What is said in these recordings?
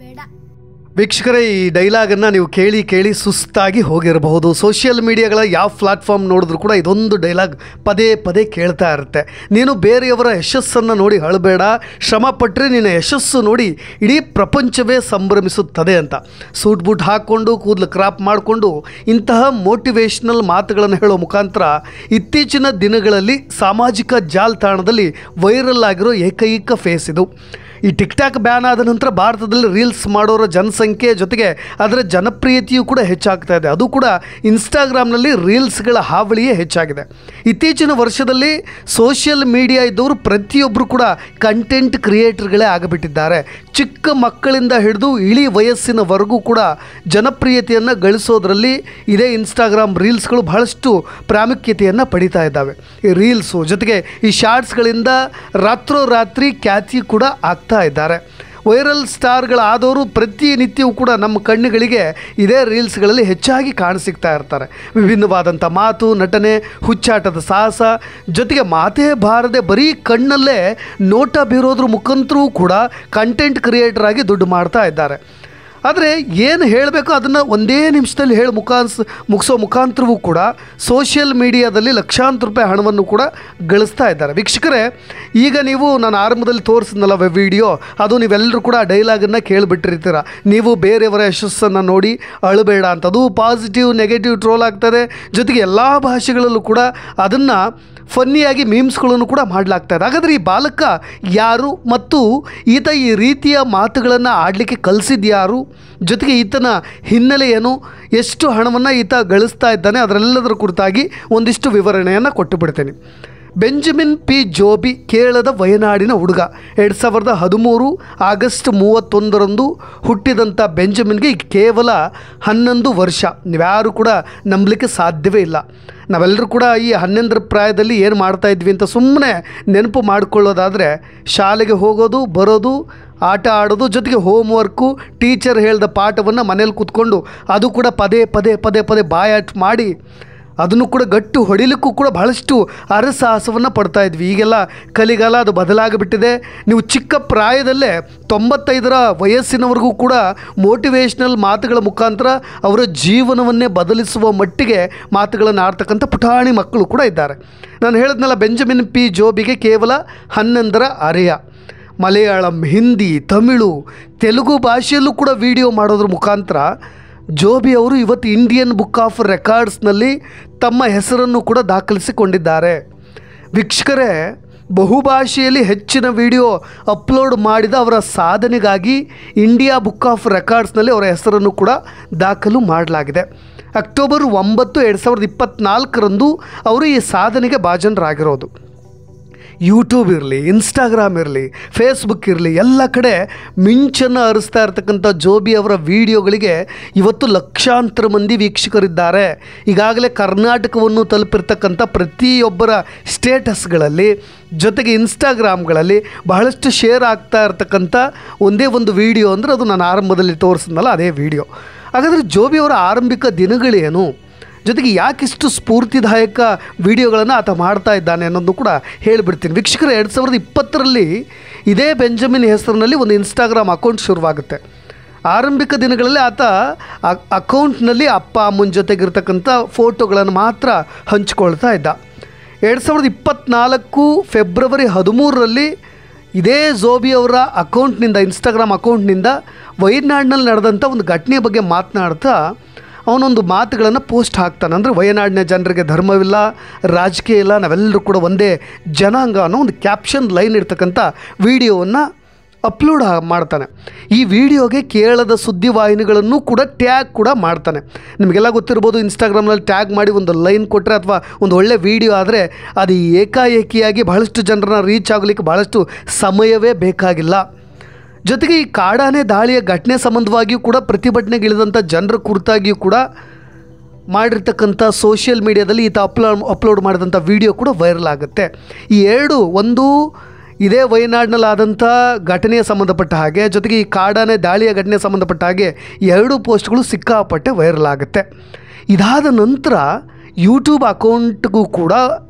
ಬೇಡ. ವೀಕ್ಷಕರೇ, ಈ ಡೈಲಾಗನ್ನು ನೀವು ಕೇಳಿ ಕೇಳಿ ಸುಸ್ತಾಗಿ ಹೋಗಿರಬಹುದು. ಸೋಷಿಯಲ್ ಮೀಡಿಯಾಗಳ ಯಾವ ಪ್ಲಾಟ್ಫಾರ್ಮ್ ನೋಡಿದ್ರೂ ಕೂಡ ಇದೊಂದು ಡೈಲಾಗ್ ಪದೇ ಪದೇ ಕೇಳ್ತಾ ಇರುತ್ತೆ. ನೀನು ಬೇರೆಯವರ ಯಶಸ್ಸನ್ನು ನೋಡಿ ಅಳಬೇಡ, ಶ್ರಮ ಪಟ್ಟರೆ ನಿನ್ನ ಯಶಸ್ಸು ನೋಡಿ ಇಡೀ ಪ್ರಪಂಚವೇ ಸಂಭ್ರಮಿಸುತ್ತದೆ ಅಂತ. ಸೂಟ್ ಬೂಟ್ ಹಾಕ್ಕೊಂಡು ಕೂದಲು ಕ್ರಾಪ್ ಮಾಡಿಕೊಂಡು ಇಂತಹ ಮೋಟಿವೇಶ್ನಲ್ ಮಾತುಗಳನ್ನು ಹೇಳೋ ಮುಖಾಂತರ ಇತ್ತೀಚಿನ ದಿನಗಳಲ್ಲಿ ಸಾಮಾಜಿಕ ಜಾಲತಾಣದಲ್ಲಿ ವೈರಲ್ ಆಗಿರೋ ಏಕೈಕ ಫೇಸ್ ಇದು. ಈ ಟಿಕ್ ಟಾಕ್ ಬ್ಯಾನ್ ಆದ ನಂತರ ಭಾರತದಲ್ಲಿ ರೀಲ್ಸ್ ಮಾಡೋರ ಜನಸಂಖ್ಯೆ ಜೊತೆಗೆ ಅದರ ಜನಪ್ರಿಯತೆಯೂ ಕೂಡ ಹೆಚ್ಚಾಗ್ತಾ ಇದೆ. ಅದು ಕೂಡ ಇನ್ಸ್ಟಾಗ್ರಾಮ್ನಲ್ಲಿ ರೀಲ್ಸ್ಗಳ ಹಾವಳಿಯೇ ಹೆಚ್ಚಾಗಿದೆ. ಇತ್ತೀಚಿನ ವರ್ಷದಲ್ಲಿ ಸೋಷಿಯಲ್ ಮೀಡಿಯಾ ಇದ್ದವರು ಪ್ರತಿಯೊಬ್ಬರು ಕೂಡ ಕಂಟೆಂಟ್ ಕ್ರಿಯೇಟರ್ಗಳೇ ಆಗಿಬಿಟ್ಟಿದ್ದಾರೆ. ಚಿಕ್ಕ ಮಕ್ಕಳಿಂದ ಹಿಡಿದು ಇಳಿ ವಯಸ್ಸಿನವರೆಗೂ ಕೂಡ ಜನಪ್ರಿಯತೆಯನ್ನು ಗಳಿಸೋದ್ರಲ್ಲಿ ಇದೇ ಇನ್ಸ್ಟಾಗ್ರಾಮ್ ರೀಲ್ಸ್ಗಳು ಬಹಳಷ್ಟು ಪ್ರಾಮುಖ್ಯತೆಯನ್ನು ಪಡೀತಾ ಇದ್ದಾವೆ. ಈ ರೀಲ್ಸು ಜೊತೆಗೆ ಈ ಶಾರ್ಟ್ಸ್ಗಳಿಂದ ರಾತ್ರೋರಾತ್ರಿ ಖ್ಯಾತಿ ಕೂಡ ಆಗ್ತಾ ಇದ್ದಾರೆ. ವೈರಲ್ ಸ್ಟಾರ್ಗಳಾದವರು ಪ್ರತಿನಿತ್ಯವೂ ಕೂಡ ನಮ್ಮ ಕಣ್ಣುಗಳಿಗೆ ಇದೇ ರೀಲ್ಸ್ಗಳಲ್ಲಿ ಹೆಚ್ಚಾಗಿ ಕಾಣಸಿಗ್ತಾ ಇರ್ತಾರೆ. ವಿಭಿನ್ನವಾದಂಥ ಮಾತು, ನಟನೆ, ಹುಚ್ಚಾಟದ ಸಾಹಸ ಜೊತೆಗೆ ಮಾತೇ ಬಾರದೆ ಬರೀ ಕಣ್ಣಲ್ಲೇ ನೋಟ ಬೀರೋದ್ರ ಮುಖಾಂತರೂ ಕೂಡ ಕಂಟೆಂಟ್ ಕ್ರಿಯೇಟರ್ ಆಗಿ ದುಡ್ಡು ಮಾಡ್ತಾ ಇದ್ದಾರೆ. ಆದರೆ ಏನು ಹೇಳಬೇಕು ಅದನ್ನು ಒಂದೇ ನಿಮಿಷದಲ್ಲಿ ಮುಗಿಸೋ ಮುಖಾಂತರವೂ ಕೂಡ ಸೋಷಿಯಲ್ ಮೀಡಿಯಾದಲ್ಲಿ ಲಕ್ಷಾಂತರ ರೂಪಾಯಿ ಹಣವನ್ನು ಕೂಡ ಗಳಿಸ್ತಾ ಇದ್ದಾರೆ. ವೀಕ್ಷಕರೇ, ಈಗ ನೀವು ನಾನು ಆರಂಭದಲ್ಲಿ ತೋರಿಸಿದ್ನಲ್ಲ ವಿಡಿಯೋ, ಅದು ನೀವೆಲ್ಲರೂ ಕೂಡ ಡೈಲಾಗನ್ನು ಕೇಳಿಬಿಟ್ಟಿರ್ತೀರ. ನೀವು ಬೇರೆಯವರ ಯಶಸ್ಸನ್ನು ನೋಡಿ ಅಳಬೇಡ ಅಂತ. ಅದು ಪಾಸಿಟಿವ್ ನೆಗೆಟಿವ್ ಟ್ರೋಲ್ ಆಗ್ತದೆ. ಜೊತೆಗೆ ಎಲ್ಲ ಭಾಷೆಗಳಲ್ಲೂ ಕೂಡ ಅದನ್ನು ಫನ್ನಿಯಾಗಿ ಮೀಮ್ಸ್ಗಳನ್ನು ಕೂಡ ಮಾಡಲಾಗ್ತಾಯಿದೆ. ಹಾಗಾದರೆ ಈ ಬಾಲಕ ಯಾರು ಮತ್ತು ಈತ ಈ ರೀತಿಯ ಮಾತುಗಳನ್ನು ಆಡಲಿಕ್ಕೆ ಕಲಿಸಿದ್ಯಾರು, ಜೊತೆಗೆ ಈತನ ಹಿನ್ನೆಲೆ ಏನು, ಎಷ್ಟು ಹಣವನ್ನು ಈತ ಗಳಿಸ್ತಾ ಇದ್ದಾನೆ, ಅದರೆಲ್ಲದರ ಕುರಿತಾಗಿ ಒಂದಿಷ್ಟು ವಿವರಣೆಯನ್ನು ಕೊಟ್ಟು ಬಿಡ್ತೇನೆ. ಬೆಂಜಮಿನ್ ಪಿ ಜೋಬಿ ಕೇರಳದ ವಯನಾಡಿನ ಹುಡುಗ. 2013 ಆಗಸ್ಟ್ 31 ಹುಟ್ಟಿದಂಥ ಬೆಂಜಮಿನ್ಗೆ ಕೇವಲ 11 ವರ್ಷ. ನೀವ್ಯಾರು ಕೂಡ ನಂಬಲಿಕ್ಕೆ ಸಾಧ್ಯವೇ ಇಲ್ಲ. ನಾವೆಲ್ಲರೂ ಕೂಡ ಈ 11ರ ಪ್ರಾಯದಲ್ಲಿ ಏನು ಮಾಡ್ತಾಯಿದ್ವಿ ಅಂತ ಸುಮ್ಮನೆ ನೆನಪು ಮಾಡಿಕೊಳ್ಳೋದಾದರೆ, ಶಾಲೆಗೆ ಹೋಗೋದು, ಬರೋದು, ಆಟ ಆಡೋದು, ಜೊತೆಗೆ ಹೋಮ್ವರ್ಕು, ಟೀಚರ್ ಹೇಳಿದ ಪಾಠವನ್ನು ಮನೇಲಿ ಕೂತ್ಕೊಂಡು ಅದು ಕೂಡ ಪದೇ ಪದೇ ಪದೇ ಪದೇ ಬಾಯಾಟ ಮಾಡಿ ಅದನ್ನು ಕೂಡ ಗಟ್ಟು ಹೊಡಿಲಿಕ್ಕೂ ಕೂಡ ಬಹಳಷ್ಟು ಅರಸಾಹಸವನ್ನು ಪಡ್ತಾಯಿದ್ವಿ. ಈಗೆಲ್ಲ ಕಲಿಗಾಲ ಅದು ಬದಲಾಗಿಬಿಟ್ಟಿದೆ. ನೀವು ಚಿಕ್ಕ ಪ್ರಾಯದಲ್ಲೇ 95ರ ವಯಸ್ಸಿನವರೆಗೂ ಕೂಡ ಮೋಟಿವೇಶ್ನಲ್ ಮಾತುಗಳ ಮುಖಾಂತರ ಅವರ ಜೀವನವನ್ನೇ ಬದಲಿಸುವ ಮಟ್ಟಿಗೆ ಮಾತುಗಳನ್ನು ಆಡ್ತಕ್ಕಂಥ ಪುಟಾಣಿ ಮಕ್ಕಳು ಕೂಡ ಇದ್ದಾರೆ. ನಾನು ಹೇಳಿದ್ನಲ್ಲ, ಬೆಂಜಮಿನ್ ಪಿ ಜೋಬಿಗೆ ಕೇವಲ 11ರ ಅರೆಯ. ಮಲಯಾಳಂ, ಹಿಂದಿ, ತಮಿಳು, ತೆಲುಗು ಭಾಷೆಯಲ್ಲೂ ಕೂಡ ವಿಡಿಯೋ ಮಾಡೋದ್ರ ಮುಖಾಂತರ ಜೋಬಿ ಅವರು ಇವತ್ತು ಇಂಡಿಯನ್ ಬುಕ್ ಆಫ್ ರೆಕಾರ್ಡ್ಸ್ನಲ್ಲಿ ತಮ್ಮ ಹೆಸರನ್ನು ಕೂಡ ದಾಖಲಿಸಿಕೊಂಡಿದ್ದಾರೆ. ವೀಕ್ಷಕರೇ, ಬಹುಭಾಷೆಯಲ್ಲಿ ಹೆಚ್ಚಿನ ವಿಡಿಯೋ ಅಪ್ಲೋಡ್ ಮಾಡಿದ ಅವರ ಸಾಧನೆಗಾಗಿ ಇಂಡಿಯಾ ಬುಕ್ ಆಫ್ ರೆಕಾರ್ಡ್ಸ್ನಲ್ಲಿ ಅವರ ಹೆಸರನ್ನು ಕೂಡ ದಾಖಲು ಮಾಡಲಾಗಿದೆ. ಅಕ್ಟೋಬರ್ 9, 2024 ಅವರು ಈ ಸಾಧನೆಗೆ ಭಾಜನರಾಗಿರೋದು. ಯೂಟ್ಯೂಬ್ ಇರಲಿ, ಇನ್ಸ್ಟಾಗ್ರಾಮ್ ಇರಲಿ, ಫೇಸ್ಬುಕ್ ಇರಲಿ, ಎಲ್ಲ ಕಡೆ ಮಿಂಚನ್ನು ಹರಿಸ್ತಾ ಇರ್ತಕ್ಕಂಥ ಜೋಬಿ ಅವರ ವಿಡಿಯೋಗಳಿಗೆ ಇವತ್ತು ಲಕ್ಷಾಂತರ ಮಂದಿ ವೀಕ್ಷಕರಿದ್ದಾರೆ. ಈಗಾಗಲೇ ಕರ್ನಾಟಕವನ್ನು ತಲುಪಿರ್ತಕ್ಕಂಥ ಪ್ರತಿಯೊಬ್ಬರ ಸ್ಟೇಟಸ್ಗಳಲ್ಲಿ ಜೊತೆಗೆ ಇನ್ಸ್ಟಾಗ್ರಾಮ್ಗಳಲ್ಲಿ ಬಹಳಷ್ಟು ಶೇರ್ ಆಗ್ತಾ ಇರ್ತಕ್ಕಂಥ ಒಂದೇ ಒಂದು ವಿಡಿಯೋ ಅಂದರೆ ಅದು ನಾನು ಆರಂಭದಲ್ಲಿ ತೋರಿಸಿದ್ನಲ್ಲ ಅದೇ ವಿಡಿಯೋ. ಹಾಗಾದರೆ ಜೋಬಿ ಅವರ ಆರಂಭಿಕ ದಿನಗಳೇನು, ಜೊತೆಗೆ ಯಾಕಿಷ್ಟು ಸ್ಫೂರ್ತಿದಾಯಕ ವಿಡಿಯೋಗಳನ್ನು ಆತ ಮಾಡ್ತಾ ಇದ್ದಾನೆ ಅನ್ನೋದು ಕೂಡ ಹೇಳಿಬಿಡ್ತೀನಿ. ವೀಕ್ಷಕರೇ, 2020ರಲ್ಲಿ ಇದೇ ಬೆಂಜಮಿನ್ ಹೆಸರಿನಲ್ಲಿ ಒಂದು ಇನ್ಸ್ಟಾಗ್ರಾಮ್ ಅಕೌಂಟ್ ಶುರುವಾಗುತ್ತೆ. ಆರಂಭಿಕ ದಿನಗಳಲ್ಲಿ ಆತ ಅಕೌಂಟ್ನಲ್ಲಿ ಅಪ್ಪ ಅಮ್ಮನ ಜೊತೆಗಿರ್ತಕ್ಕಂಥ ಫೋಟೋಗಳನ್ನು ಮಾತ್ರ ಹಂಚ್ಕೊಳ್ತಾ ಇದ್ದ. 2024 ಫೆಬ್ರವರಿ 13ರಲ್ಲಿ ಇದೇ ಜೋಬಿ ಅವರ ಅಕೌಂಟ್ನಿಂದ, ಇನ್ಸ್ಟಾಗ್ರಾಮ್ ಅಕೌಂಟ್ನಿಂದ ವಯನಾಡಿನಲ್ಲಿ ನಡೆದಂಥ ಒಂದು ಘಟನೆಯ ಬಗ್ಗೆ ಮಾತನಾಡ್ತಾ ಅವನೊಂದು ಮಾತುಗಳನ್ನು ಪೋಸ್ಟ್ ಹಾಕ್ತಾನೆ. ಅಂದರೆ ವಯನಾಡಿನ ಜನರಿಗೆ ಧರ್ಮವಿಲ್ಲ, ರಾಜಕೀಯ ಇಲ್ಲ, ನಾವೆಲ್ಲರೂ ಕೂಡ ಒಂದೇ ಜನಾಂಗ ಅನ್ನೋ ಒಂದು ಕ್ಯಾಪ್ಷನ್ ಲೈನ್ ಇರ್ತಕ್ಕಂಥ ವಿಡಿಯೋವನ್ನು ಅಪ್ಲೋಡ್ ಮಾಡ್ತಾನೆ. ಈ ವಿಡಿಯೋಗೆ ಕೇರಳದ ಸುದ್ದಿವಾಹಿನಿಗಳನ್ನು ಕೂಡ ಟ್ಯಾಗ್ ಕೂಡ ಮಾಡ್ತಾನೆ. ನಿಮಗೆಲ್ಲ ಗೊತ್ತಿರ್ಬೋದು, ಇನ್ಸ್ಟಾಗ್ರಾಮ್ನಲ್ಲಿ ಟ್ಯಾಗ್ ಮಾಡಿ ಒಂದು ಲೈನ್ ಕೊಟ್ಟರೆ ಅಥವಾ ಒಂದು ಒಳ್ಳೆ ವಿಡಿಯೋ ಆದರೆ ಅದು ಏಕಾಏಕಿಯಾಗಿ ಬಹಳಷ್ಟು ಜನರನ್ನ ರೀಚ್ ಆಗಲಿಕ್ಕೆ ಬಹಳಷ್ಟು ಸಮಯವೇ ಬೇಕಾಗಿಲ್ಲ. ಜೊತೆಗೆ ಈ ಕಾಡಾನೆ ದಾಳಿಯ ಘಟನೆ ಸಂಬಂಧವಾಗಿಯೂ ಕೂಡ ಪ್ರತಿಭಟನೆಗಿಳಿದಂಥ ಜನರ ಕುರಿತಾಗಿಯೂ ಕೂಡ ಮಾಡಿರ್ತಕ್ಕಂಥ ಸೋಷಿಯಲ್ ಮೀಡಿಯಾದಲ್ಲಿ ಈತ ಅಪ್ಲೋಡ್ ಮಾಡಿದಂಥ ವಿಡಿಯೋ ಕೂಡ ವೈರಲ್ ಆಗುತ್ತೆ. ಈ ಎರಡು, ಒಂದು ಇದೇ ವಯನಾಡಿನಲ್ಲಾದಂಥ ಘಟನೆಯ ಸಂಬಂಧಪಟ್ಟ ಹಾಗೆ, ಜೊತೆಗೆ ಈ ಕಾಡಾನೆ ದಾಳಿಯ ಘಟನೆ ಸಂಬಂಧಪಟ್ಟ ಹಾಗೆ ಎರಡೂ ಪೋಸ್ಟ್ಗಳು ಸಿಕ್ಕಾಪಟ್ಟೆ ವೈರಲ್ ಆಗುತ್ತೆ. ಇದಾದ ನಂತರ ಯೂಟ್ಯೂಬ್ ಅಕೌಂಟ್ಗೂ ಕೂಡ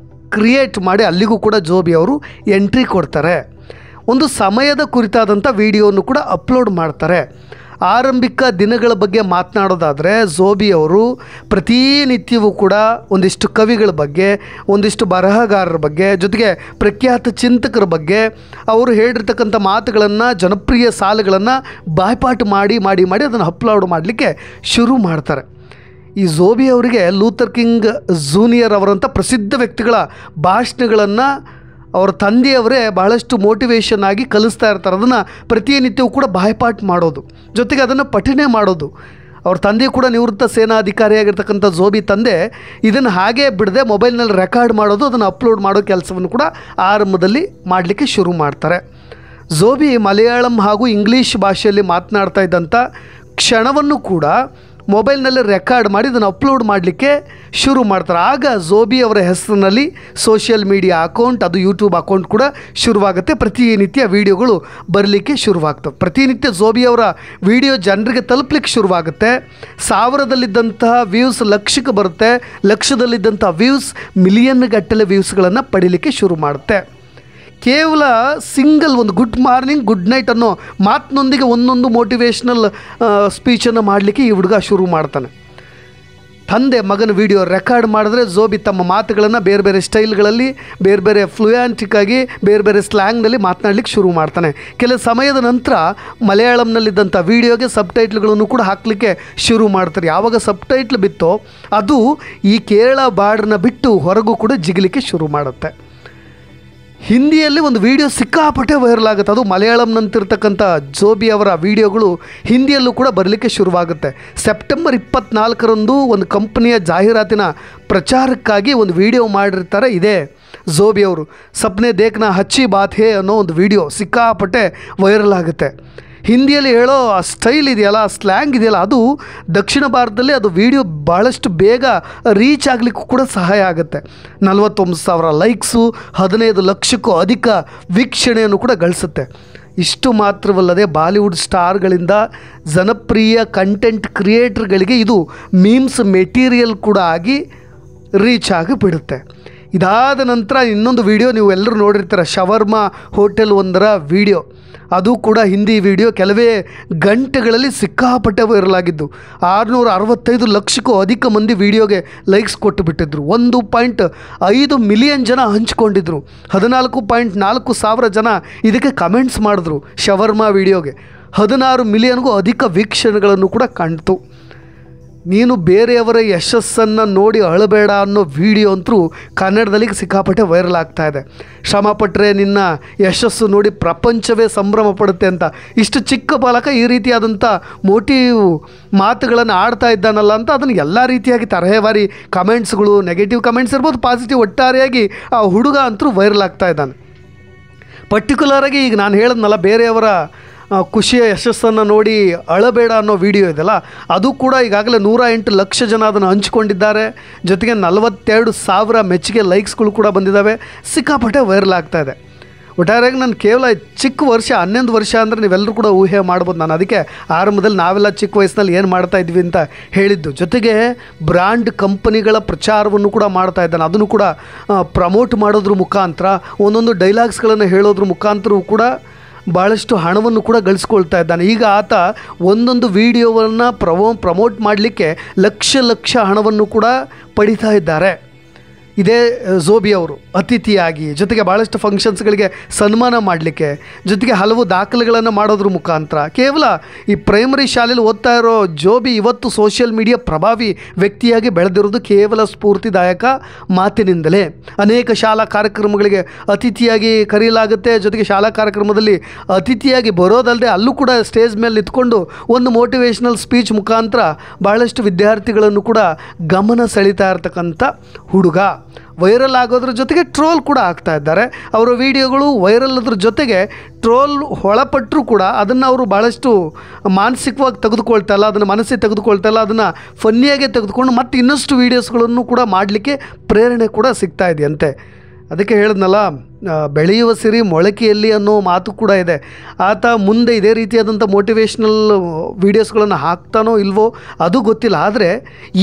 ಕ್ರಿಯೇಟ್ ಮಾಡಿ ಅಲ್ಲಿಗೂ ಕೂಡ ಜೋಬಿ ಅವರು ಎಂಟ್ರಿ ಕೊಡ್ತಾರೆ. ಒಂದು ಸಮಯದ ಕುರಿತಾದಂಥ ವಿಡಿಯೋವನ್ನು ಕೂಡ ಅಪ್ಲೋಡ್ ಮಾಡ್ತಾರೆ. ಆರಂಭಿಕ ದಿನಗಳ ಬಗ್ಗೆ ಮಾತನಾಡೋದಾದರೆ ಝೋಬಿ ಅವರು ಪ್ರತಿನಿತ್ಯವೂ ಕೂಡ ಒಂದಿಷ್ಟು ಕವಿಗಳ ಬಗ್ಗೆ, ಒಂದಿಷ್ಟು ಬರಹಗಾರರ ಬಗ್ಗೆ, ಜೊತೆಗೆ ಪ್ರಖ್ಯಾತ ಚಿಂತಕರ ಬಗ್ಗೆ ಅವರು ಹೇಳಿರ್ತಕ್ಕಂಥ ಮಾತುಗಳನ್ನು, ಜನಪ್ರಿಯ ಸಾಲುಗಳನ್ನು ಬಾಯ್ಪಾಠ ಮಾಡಿ ಮಾಡಿ ಮಾಡಿ ಅದನ್ನು ಅಪ್ಲೋಡ್ ಮಾಡಲಿಕ್ಕೆ ಶುರು ಮಾಡ್ತಾರೆ. ಈ ಝೋಬಿ ಅವರಿಗೆ ಲೂಥರ್ ಕಿಂಗ್ ಜೂನಿಯರ್ ಅವರಂಥ ಪ್ರಸಿದ್ಧ ವ್ಯಕ್ತಿಗಳ ಭಾಷಣಗಳನ್ನು ಅವ್ರ ತಂದೆಯವರೇ ಬಹಳಷ್ಟು ಮೋಟಿವೇಶನ್ ಆಗಿ ಕಲಿಸ್ತಾ ಇರ್ತಾರೆ. ಅದನ್ನು ಪ್ರತಿನಿತ್ಯವೂ ಕೂಡ ಬಾಯ್ಪಾಠ ಮಾಡೋದು, ಜೊತೆಗೆ ಅದನ್ನು ಪಠನೆ ಮಾಡೋದು. ಅವ್ರ ತಂದೆ ಕೂಡ ನಿವೃತ್ತ ಸೇನಾಧಿಕಾರಿಯಾಗಿರ್ತಕ್ಕಂಥ ಝೋಬಿ ತಂದೆ ಇದನ್ನು ಹಾಗೇ ಬಿಡದೆ ಮೊಬೈಲ್ನಲ್ಲಿ ರೆಕಾರ್ಡ್ ಮಾಡೋದು, ಅದನ್ನು ಅಪ್ಲೋಡ್ ಮಾಡೋ ಕೆಲಸವನ್ನು ಕೂಡ ಆರಂಭದಲ್ಲಿ ಮಾಡಲಿಕ್ಕೆ ಶುರು ಮಾಡ್ತಾರೆ. ಝೋಬಿ ಮಲಯಾಳಂ ಹಾಗೂ ಇಂಗ್ಲೀಷ್ ಭಾಷೆಯಲ್ಲಿ ಮಾತನಾಡ್ತಾ ಇದ್ದಂಥ ಕ್ಷಣವನ್ನು ಕೂಡ ಮೊಬೈಲ್ನಲ್ಲಿ ರೆಕಾರ್ಡ್ ಮಾಡಿ ಇದನ್ನು ಅಪ್ಲೋಡ್ ಮಾಡಲಿಕ್ಕೆ ಶುರು ಮಾಡ್ತಾರೆ. ಆಗ ಝೋಬಿ ಅವರ ಹೆಸರಿನಲ್ಲಿ ಸೋಷಿಯಲ್ ಮೀಡಿಯಾ ಅಕೌಂಟ್, ಅದು ಯೂಟ್ಯೂಬ್ ಅಕೌಂಟ್ ಕೂಡ ಶುರುವಾಗುತ್ತೆ. ಪ್ರತಿನಿತ್ಯ ವೀಡಿಯೋಗಳು ಬರಲಿಕ್ಕೆ ಶುರುವಾಗ್ತವೆ. ಪ್ರತಿನಿತ್ಯ ಝೋಬಿ ಅವರ ವಿಡಿಯೋ ಜನರಿಗೆ ತಲುಪಲಿಕ್ಕೆ ಶುರುವಾಗುತ್ತೆ. 1000ದಲ್ಲಿದ್ದಂತಹ ವ್ಯೂಸ್ ಲಕ್ಷಕ್ಕೆ ಬರುತ್ತೆ, ಲಕ್ಷದಲ್ಲಿದ್ದಂಥ ವ್ಯೂಸ್ ಮಿಲಿಯನ್ ಗಟ್ಟಲೆ ವ್ಯೂಸ್ಗಳನ್ನು ಪಡೀಲಿಕ್ಕೆ ಶುರು ಮಾಡುತ್ತೆ. ಕೇವಲ ಸಿಂಗಲ್ ಒಂದು ಗುಡ್ ಮಾರ್ನಿಂಗ್ ಗುಡ್ ನೈಟ್ ಅನ್ನೋ ಮಾತಿನೊಂದಿಗೆ ಒಂದೊಂದು ಮೋಟಿವೇಶ್ನಲ್ ಸ್ಪೀಚನ್ನು ಮಾಡಲಿಕ್ಕೆ ಈ ಹುಡುಗ ಶುರು ಮಾಡ್ತಾನೆ. ತಂದೆ ಮಗನ ವಿಡಿಯೋ ರೆಕಾರ್ಡ್ ಮಾಡಿದ್ರೆ ಝೋಬಿ ತಮ್ಮ ಮಾತುಗಳನ್ನು ಬೇರೆ ಬೇರೆ ಸ್ಟೈಲ್ಗಳಲ್ಲಿ, ಬೇರೆ ಬೇರೆ ಫ್ಲೂಯೆಂಟಿಕ್ಕಾಗಿ, ಬೇರೆ ಬೇರೆ ಸ್ಲ್ಯಾಂಗ್ನಲ್ಲಿ ಮಾತನಾಡಲಿಕ್ಕೆ ಶುರು ಮಾಡ್ತಾನೆ. ಕೆಲ ಸಮಯದ ನಂತರ ಮಲಯಾಳಂನಲ್ಲಿದ್ದಂಥ ವೀಡಿಯೋಗೆ ಸಬ್ಟೈಟ್ಲ್ಗಳನ್ನು ಕೂಡ ಹಾಕಲಿಕ್ಕೆ ಶುರು ಮಾಡ್ತಾರೆ. ಯಾವಾಗ ಸಬ್ಟೈಟ್ಲ್ ಬಿತ್ತೋ ಅದು ಈ ಕೇರಳ ಬಾರ್ಡ್ರನ್ನ ಬಿಟ್ಟು ಹೊರಗೂ ಕೂಡ ಜಿಗಲಿಕ್ಕೆ ಶುರು ಮಾಡುತ್ತೆ. ಹಿಂದಿಯಲ್ಲಿ ಒಂದು ವಿಡಿಯೋ ಸಿಕ್ಕಾಪಟ್ಟೆ ವೈರಲ್ ಆಗುತ್ತೆ. ಅದು ಮಲಯಾಳಂನಂತಿರ್ತಕ್ಕಂಥ ಝೋಬಿ ಅವರ ವಿಡಿಯೋಗಳು ಹಿಂದಿಯಲ್ಲೂ ಕೂಡ ಬರಲಿಕ್ಕೆ ಶುರುವಾಗುತ್ತೆ. ಸೆಪ್ಟೆಂಬರ್ 24ರಂದು ಒಂದು ಕಂಪನಿಯ ಜಾಹೀರಾತಿನ ಪ್ರಚಾರಕ್ಕಾಗಿ ಒಂದು ವಿಡಿಯೋ ಮಾಡಿರ್ತಾರೆ ಇದೇ ಝೋಬಿ ಅವರು. ಸಪ್ನೆ ದೇಖ್ನಾ ಹಚ್ಚಿ ಬಾತ್ ಹೇ ಅನ್ನೋ ಒಂದು ವಿಡಿಯೋ ಸಿಕ್ಕಾಪಟ್ಟೆ ವೈರಲ್ ಆಗುತ್ತೆ. ಹಿಂದಿಯಲ್ಲಿ ಹೇಳೋ ಆ ಸ್ಟೈಲ್ ಇದೆಯಲ್ಲ, ಆ ಸ್ಲ್ಯಾಂಗ್ ಇದೆಯಲ್ಲ, ಅದು ದಕ್ಷಿಣ ಭಾರತದಲ್ಲಿ ಅದು ವಿಡಿಯೋ ಭಾಳಷ್ಟು ಬೇಗ ರೀಚ್ ಆಗಲಿಕ್ಕೂ ಕೂಡ ಸಹಾಯ ಆಗುತ್ತೆ. 49,000 ಲೈಕ್ಸು, 15 ಲಕ್ಷಕ್ಕೂ ಅಧಿಕ ವೀಕ್ಷಣೆಯನ್ನು ಕೂಡ ಗಳಿಸುತ್ತೆ. ಇಷ್ಟು ಮಾತ್ರವಲ್ಲದೆ ಬಾಲಿವುಡ್ ಸ್ಟಾರ್ಗಳಿಂದ ಜನಪ್ರಿಯ ಕಂಟೆಂಟ್ ಕ್ರಿಯೇಟರ್ಗಳಿಗೆ ಇದು ಮೀಮ್ಸ್ ಮೆಟೀರಿಯಲ್ ಕೂಡ ಆಗಿ ರೀಚ್ ಆಗಿ ಬಿಡುತ್ತೆ. ಇದಾದ ನಂತರ ಇನ್ನೊಂದು ವಿಡಿಯೋ ನೀವು ಎಲ್ಲರೂ ನೋಡಿರ್ತೀರ, ಶವರ್ಮಾ ಹೋಟೆಲ್ ಒಂದರ ವಿಡಿಯೋ. ಅದು ಕೂಡ ಹಿಂದಿ ವಿಡಿಯೋ ಕೆಲವೇ ಗಂಟೆಗಳಲ್ಲಿ ಸಿಕ್ಕಾಪಟ್ಟೆ ವೈರಲ್ ಆಗಿದ್ದು. 665 ಲಕ್ಷಕ್ಕೂ ಅಧಿಕ ಮಂದಿ ವಿಡಿಯೋಗೆ ಲೈಕ್ಸ್ ಕೊಟ್ಟು ಬಿಟ್ಟಿದ್ರು. 1.5 ಮಿಲಿಯನ್ ಜನ ಹಂಚ್ಕೊಂಡಿದ್ರು. 14.4 ಸಾವಿರ ಜನ ಇದಕ್ಕೆ ಕಮೆಂಟ್ಸ್ ಮಾಡಿದ್ರು. ಶವರ್ಮಾ ವಿಡಿಯೋಗೆ 16 ಮಿಲಿಯನ್ಗೂ ಅಧಿಕ ವೀಕ್ಷಣೆಗಳನ್ನು ಕೂಡ ಕಾಣ್ತು. ನೀನು ಬೇರೆಯವರ ಯಶಸ್ಸನ್ನು ನೋಡಿ ಅಳಬೇಡ ಅನ್ನೋ ವಿಡಿಯೋ ಅಂತೂ ಕನ್ನಡದಲ್ಲಿ ಸಿಕ್ಕಾಪಟ್ಟೆ ವೈರಲ್ ಆಗ್ತಾ ಇದೆ. ಶ್ರಮಪಟ್ಟರೆ ನಿನ್ನ ಯಶಸ್ಸು ನೋಡಿ ಪ್ರಪಂಚವೇ ಸಂಭ್ರಮ ಪಡುತ್ತೆ ಅಂತ ಇಷ್ಟು ಚಿಕ್ಕ ಬಾಲಕ ಈ ರೀತಿಯಾದಂಥ ಮೋಟಿವ್ ಮಾತುಗಳನ್ನು ಆಡ್ತಾ ಇದ್ದಾನಲ್ಲ ಅಂತ ಅದನ್ನು ಎಲ್ಲ ರೀತಿಯಾಗಿ ತರಹೇವಾರಿ ಕಮೆಂಟ್ಸ್ಗಳು, ನೆಗೆಟಿವ್ ಕಮೆಂಟ್ಸ್ ಇರ್ಬೋದು, ಪಾಸಿಟಿವ್, ಒಟ್ಟಾರೆಯಾಗಿ ಆ ಹುಡುಗ ಅಂತೂ ವೈರಲ್ ಆಗ್ತಾ ಇದ್ದಾನೆ. ಪರ್ಟಿಕ್ಯುಲರಾಗಿ ಈಗ ನಾನು ಹೇಳಿದ್ನಲ್ಲ, ಬೇರೆಯವರ ಖುಷಿಯ ಯಶಸ್ಸನ್ನು ನೋಡಿ ಅಳಬೇಡ ಅನ್ನೋ ವಿಡಿಯೋ ಇದೆಯಲ್ಲ, ಅದು ಕೂಡ ಈಗಾಗಲೇ 108 ಲಕ್ಷ ಜನ ಅದನ್ನು ಹಂಚ್ಕೊಂಡಿದ್ದಾರೆ. ಜೊತೆಗೆ 42,000 ಮೆಚ್ಚುಗೆ ಲೈಕ್ಸ್ಗಳು ಕೂಡ ಬಂದಿದ್ದಾವೆ. ಸಿಕ್ಕಾಪಟ್ಟೆ ವೈರಲ್ ಆಗ್ತಾ ಇದೆ. ಒಟ್ಟಾರೆಯಾಗಿ ನಾನು ಕೇವಲ ಚಿಕ್ಕ ವರ್ಷ 11 ವರ್ಷ ಅಂದರೆ ನೀವೆಲ್ಲರೂ ಕೂಡ ಊಹೆ ಮಾಡ್ಬೋದು. ನಾನು ಅದಕ್ಕೆ ಆರಂಭದಲ್ಲಿ ನಾವೆಲ್ಲ ಚಿಕ್ಕ ವಯಸ್ಸಿನಲ್ಲಿ ಏನು ಮಾಡ್ತಾ ಇದ್ವಿ ಅಂತ ಹೇಳಿದ್ದು. ಜೊತೆಗೆ ಬ್ರ್ಯಾಂಡ್ ಕಂಪನಿಗಳ ಪ್ರಚಾರವನ್ನು ಕೂಡ ಮಾಡ್ತಾ ಇದ್ದಾನೆ. ಅದನ್ನು ಕೂಡ ಪ್ರಮೋಟ್ ಮಾಡೋದ್ರ ಮುಖಾಂತರ, ಒಂದೊಂದು ಡೈಲಾಗ್ಸ್ಗಳನ್ನು ಹೇಳೋದ್ರ ಮುಖಾಂತರವೂ ಕೂಡ ಭಾಳಷ್ಟು ಹಣವನ್ನು ಕೂಡ ಗಳಿಸ್ಕೊಳ್ತಾ ಇದ್ದಾನೆ. ಈಗ ಆತ ಒಂದೊಂದು ವಿಡಿಯೋವನ್ನು ಪ್ರಮೋಟ್ ಮಾಡಲಿಕ್ಕೆ ಲಕ್ಷ ಹಣವನ್ನು ಕೂಡ ಪಡಿತಾ ಇದ್ದಾರೆ. ಇದೇ ಝೋಬಿ ಅವರು ಅತಿಥಿಯಾಗಿ, ಜೊತೆಗೆ ಭಾಳಷ್ಟು ಫಂಕ್ಷನ್ಸ್ಗಳಿಗೆ ಸನ್ಮಾನ ಮಾಡಲಿಕ್ಕೆ, ಜೊತೆಗೆ ಹಲವು ದಾಖಲೆಗಳನ್ನು ಮಾಡೋದ್ರ ಮುಖಾಂತರ ಕೇವಲ ಈ ಪ್ರೈಮರಿ ಶಾಲೆಯಲ್ಲಿ ಓದ್ತಾ ಇರೋ ಝೋಬಿ ಇವತ್ತು ಸೋಷಿಯಲ್ ಮೀಡಿಯಾ ಪ್ರಭಾವಿ ವ್ಯಕ್ತಿಯಾಗಿ ಬೆಳೆದಿರೋದು ಕೇವಲ ಸ್ಫೂರ್ತಿದಾಯಕ ಮಾತಿನಿಂದಲೇ. ಅನೇಕ ಶಾಲಾ ಕಾರ್ಯಕ್ರಮಗಳಿಗೆ ಅತಿಥಿಯಾಗಿ ಕರೆಯಲಾಗುತ್ತೆ. ಜೊತೆಗೆ ಶಾಲಾ ಕಾರ್ಯಕ್ರಮದಲ್ಲಿ ಅತಿಥಿಯಾಗಿ ಬರೋದಲ್ಲದೆ ಅಲ್ಲೂ ಕೂಡ ಸ್ಟೇಜ್ ಮೇಲೆ ನಿಂತ್ಕೊಂಡು ಒಂದು ಮೋಟಿವೇಶ್ನಲ್ ಸ್ಪೀಚ್ ಮುಖಾಂತರ ಭಾಳಷ್ಟು ವಿದ್ಯಾರ್ಥಿಗಳನ್ನು ಕೂಡ ಗಮನ ಸೆಳೀತಾ ಇರ್ತಕ್ಕಂಥ ಹುಡುಗ. ವೈರಲ್ ಆಗೋದ್ರ ಜೊತೆಗೆ ಟ್ರೋಲ್ ಕೂಡ ಆಗ್ತಾ ಇದ್ದಾರೆ. ಅವರ ವಿಡಿಯೋಗಳು ವೈರಲ್ ಅದ್ರ ಜೊತೆಗೆ ಟ್ರೋಲ್ ಒಳಪಟ್ಟರೂ ಕೂಡ ಅದನ್ನು ಅವರು ಭಾಳಷ್ಟು ಮಾನಸಿಕವಾಗಿ ತೆಗೆದುಕೊಳ್ತಾ ಇಲ್ಲ, ಅದನ್ನು ಮನಸ್ಸಿಗೆ ತೆಗೆದುಕೊಳ್ತಾ ಇಲ್ಲ, ಅದನ್ನು ಫನ್ನಿಯಾಗೆ ತೆಗೆದುಕೊಂಡು ಮತ್ತೆ ಇನ್ನಷ್ಟು ವೀಡಿಯೋಸ್ಗಳನ್ನು ಕೂಡ ಮಾಡಲಿಕ್ಕೆ ಪ್ರೇರಣೆ ಕೂಡ ಸಿಗ್ತಾ ಇದೆಯಂತೆ. ಅದಕ್ಕೆ ಹೇಳಿದ್ನಲ್ಲ, ಬೆಳೆಯುವ ಸಿರಿ ಮೊಳಕೆಯಲ್ಲಿ ಅನ್ನೋ ಮಾತು ಕೂಡ ಇದೆ. ಆತ ಮುಂದೆ ಇದೇ ರೀತಿಯಾದಂಥ ಮೋಟಿವೇಶ್ನಲ್ ವೀಡಿಯೋಸ್ಗಳನ್ನು ಹಾಕ್ತಾನೋ ಇಲ್ವೋ ಅದು ಗೊತ್ತಿಲ್ಲ. ಆದರೆ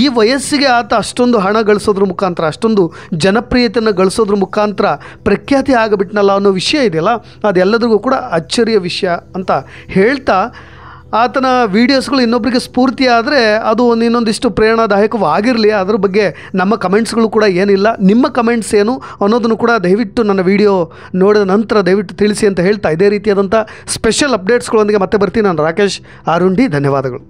ಈ ವಯಸ್ಸಿಗೆ ಆತ ಅಷ್ಟೊಂದು ಹಣ ಗಳಿಸೋದ್ರ ಮುಖಾಂತರ, ಅಷ್ಟೊಂದು ಜನಪ್ರಿಯತೆಯನ್ನು ಗಳಿಸೋದ್ರ ಮುಖಾಂತರ ಪ್ರಖ್ಯಾತಿ ಆಗಿಬಿಟ್ನಲ್ಲ ಅನ್ನೋ ವಿಷಯ ಇದೆಯಲ್ಲ, ಅದೆಲ್ಲರಿಗೂ ಕೂಡ ಅಚ್ಚರಿಯ ವಿಷಯ ಅಂತ ಹೇಳ್ತಾ, ಆತನ ವೀಡಿಯೋಸ್ಗಳು ಇನ್ನೊಬ್ಬರಿಗೆ ಸ್ಫೂರ್ತಿ ಆದರೆ ಅದು ಇನ್ನೊಂದಿಷ್ಟು ಪ್ರೇರಣಾದಾಯಕವಾಗಿರಲಿ. ಅದ್ರ ಬಗ್ಗೆ ನಮ್ಮ ಕಮೆಂಟ್ಸ್ಗಳು ಕೂಡ ಏನಿಲ್ಲ. ನಿಮ್ಮ ಕಮೆಂಟ್ಸ್ ಏನು ಅನ್ನೋದನ್ನು ಕೂಡ ದಯವಿಟ್ಟು ನನ್ನ ವಿಡಿಯೋ ನೋಡಿದ ನಂತರ ದಯವಿಟ್ಟು ತಿಳಿಸಿ ಅಂತ ಹೇಳ್ತಾ, ಇದೇ ರೀತಿಯಾದಂಥ ಸ್ಪೆಷಲ್ ಅಪ್ಡೇಟ್ಸ್ಗಳೊಂದಿಗೆ ಮತ್ತೆ ಬರ್ತೀನಿ. ನಾನು ರಾಕೇಶ್ ಆರುಂಡಿ. ಧನ್ಯವಾದಗಳು.